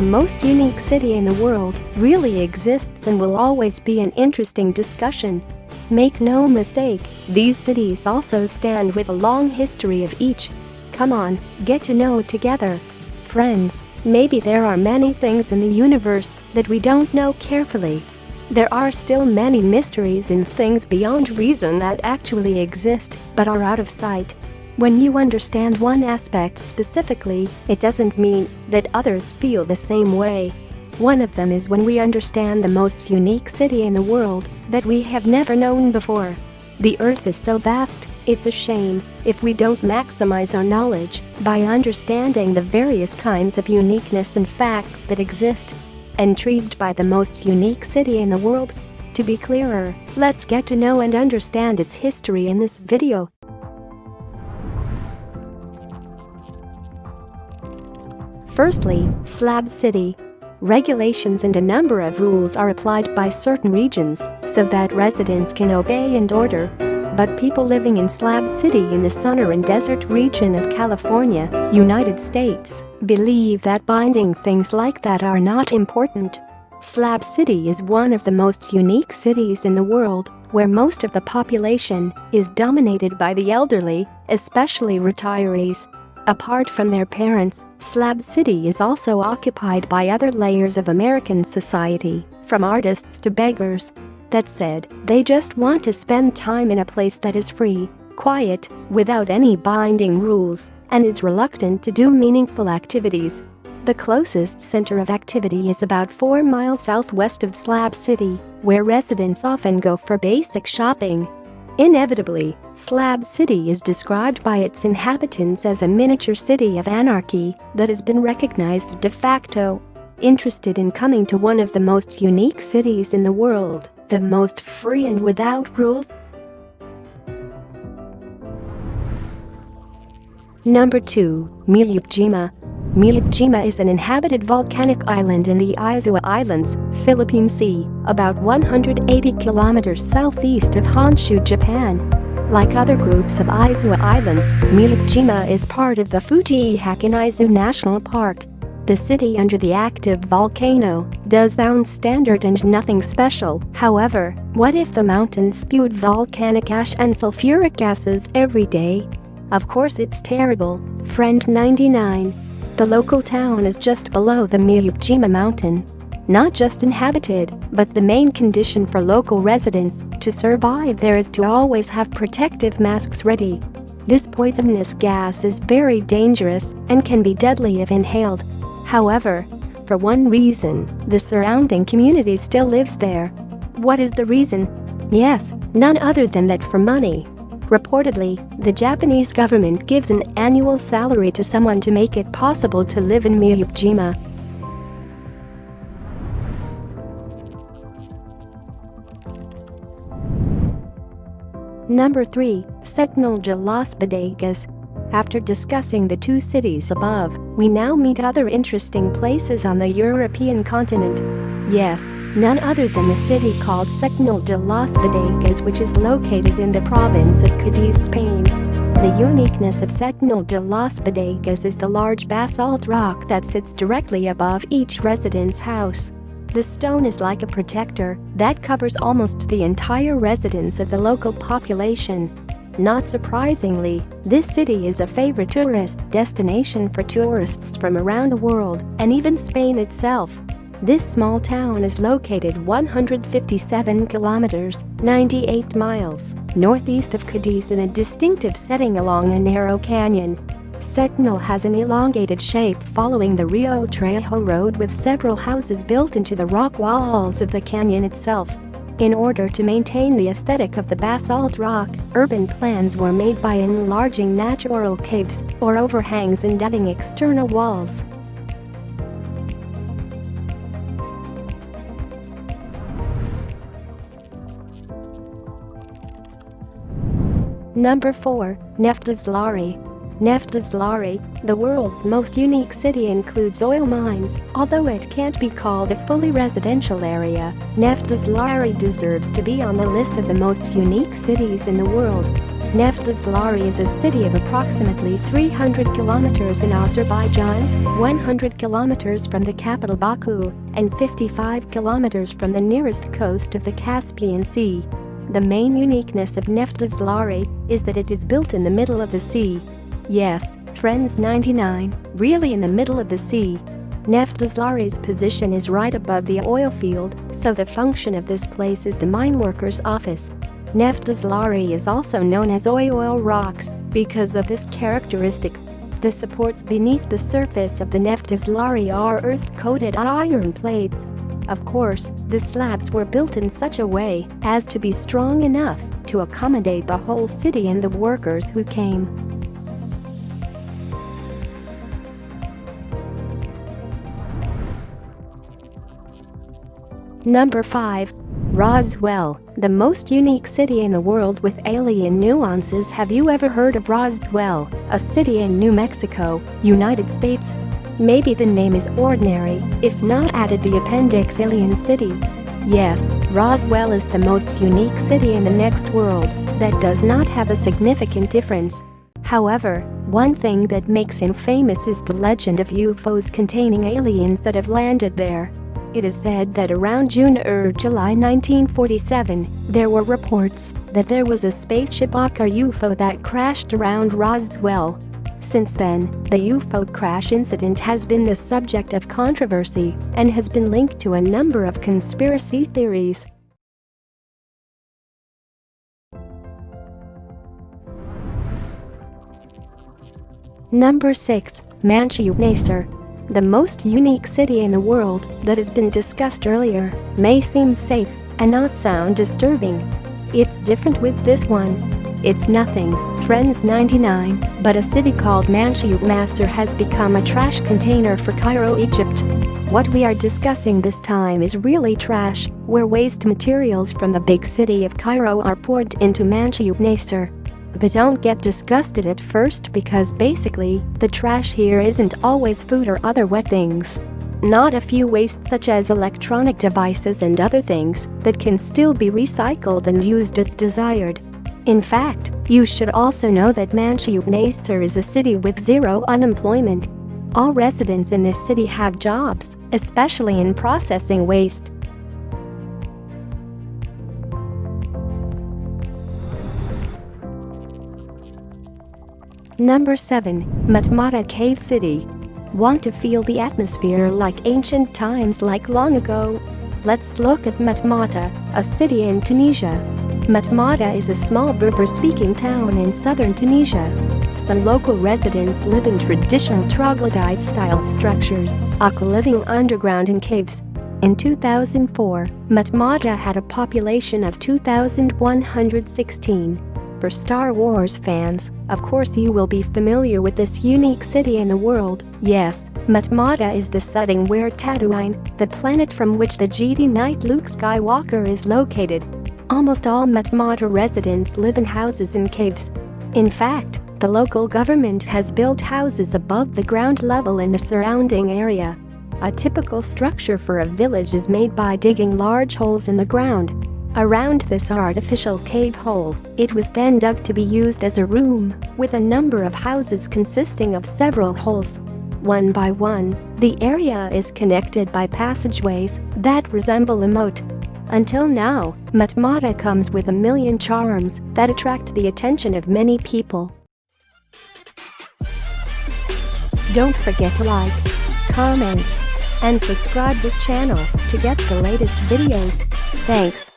the most unique city in the world really exists and will always be an interesting discussion. Make no mistake, these cities also stand with a long history of each. Come on, get to know together. Friends, maybe there are many things in the universe that we don't know carefully. There are still many mysteries and things beyond reason that actually exist but are out of sight. When you understand one aspect specifically, it doesn't mean that others feel the same way. One of them is when we understand the most unique city in the world that we have never known before. The Earth is so vast, it's a shame if we don't maximize our knowledge by understanding the various kinds of uniqueness and facts that exist. Intrigued by the most unique city in the world? To be clearer, let's get to know and understand its history in this video. Firstly, Slab City. Regulations and a number of rules are applied by certain regions so that residents can obey and order. But people living in Slab City in the Sunner and Desert region of California, United States, believe that binding things like that are not important. Slab City is one of the most unique cities in the world, where most of the population is dominated by the elderly, especially retirees. Apart from their parents, Slab City is also occupied by other layers of American society, from artists to beggars. That said, they just want to spend time in a place that is free, quiet, without any binding rules, and is reluctant to do meaningful activities. The closest center of activity is about 4 miles southwest of Slab City, where residents often go for basic shopping. Inevitably, Slab City is described by its inhabitants as a miniature city of anarchy that has been recognized de facto. Interested in coming to one of the most unique cities in the world, the most free and without rules? Number 2, Miyjima. Miyjima is an inhabited volcanic island in the Izawa Islands, Philippine Sea, about 180 kilometers southeast of Honshu, Japan. Like other groups of Izawa Islands, Miyjima is part of the Fuji-Hakuin-Izu National Park. The city under the active volcano does sound standard and nothing special. However, what if the mountain spewed volcanic ash and sulfuric gases every day? Of course it's terrible, friend 99. The local town is just below the Miyjima mountain. Not just inhabited, but the main condition for local residents to survive there is to always have protective masks ready. This poisonous gas is very dangerous and can be deadly if inhaled. However, for one reason, the surrounding community still lives there. What is the reason? Yes, none other than that for money. Reportedly, the Japanese government gives an annual salary to someone to make it possible to live in Miyjima. Number 3, Sentinel de Lasvedas. After discussing the two cities above, we now meet other interesting places on the European continent. Yes, none other than the city called Sentinel de Lasvedas, which is located in the province of Cadiz, Spain. The uniqueness of Sentinel de Lasvedas is the large basalt rock that sits directly above each resident's house. The stone is like a protector that covers almost the entire residence of the local population. Not surprisingly, this city is a favorite tourist destination for tourists from around the world and even Spain itself. This small town is located 157 kilometers, 98 miles, northeast of Cadiz in a distinctive setting along a narrow canyon. Sentinel has an elongated shape following the Rio Trejo Road with several houses built into the rock walls of the canyon itself. In order to maintain the aesthetic of the basalt rock, urban plans were made by enlarging natural caves or overhangs and adding external walls. Number 4, Neftslari. Neftslari, the world's most unique city, includes oil mines. Although it can't be called a fully residential area, Neftslari deserves to be on the list of the most unique cities in the world. Neftslari is a city of approximately 300 kilometers in Azerbaijan, 100 kilometers from the capital Baku, and 55 kilometers from the nearest coast of the Caspian Sea. The main uniqueness of Neftslari is that it is built in the middle of the sea. Yes, friends, 99, really in the middle of the sea. Neftslari's position is right above the oil field, so the function of this place is the mineworker's office. Neftslari is also known as oil rocks because of this characteristic. The supports beneath the surface of the Neftslari are earth-coated iron plates. Of course, the slabs were built in such a way as to be strong enough to accommodate the whole city and the workers who came. Number 5. Roswell, the most unique city in the world with alien nuances. Have you ever heard of Roswell, a city in New Mexico, United States? Maybe the name is ordinary, if not added the appendix alien city. Yes, Roswell is the most unique city in the next world that does not have a significant difference. However, one thing that makes him famous is the legend of UFOs containing aliens that have landed there. It is said that around June or July 1947, there were reports that there was a spaceship or UFO that crashed around Roswell. Since then, the UFO crash incident has been the subject of controversy and has been linked to a number of conspiracy theories. Number 6. Miyjima. The most unique city in the world that has been discussed earlier may seem safe and not sound disturbing. It's different with this one. It's nothing, friends, 99, but a city called Miyjima has become a trash container for Cairo, Egypt. What we are discussing this time is really trash, where waste materials from the big city of Cairo are poured into Miyjima. But don't get disgusted at first, because basically, the trash here isn't always food or other wet things. Not a few wastes such as electronic devices and other things that can still be recycled and used as desired. In fact, you should also know that Miyjima is a city with zero unemployment. All residents in this city have jobs, especially in processing waste. Number 7. Matamata Cave City. Want to feel the atmosphere like ancient times, like long ago? Let's look at Matamata, a city in Tunisia. Matamata is a small Berber-speaking town in southern Tunisia. Some local residents live in traditional troglodyte-style structures, living underground in caves. In 2004, Matamata had a population of 2,116. For Star Wars fans, of course you will be familiar with this unique city in the world. Yes, Matamata is the setting where Tatooine, the planet from which the Jedi Knight Luke Skywalker is located. Almost all Matamata residents live in houses in caves. In fact, the local government has built houses above the ground level in the surrounding area. A typical structure for a village is made by digging large holes in the ground. Around this artificial cave hole, it was then dug to be used as a room, with a number of houses consisting of several holes. One by one, the area is connected by passageways that resemble a moat. Until now, Matamata comes with a million charms that attract the attention of many people. Don't forget to like, comment, and subscribe this channel to get the latest videos. Thanks.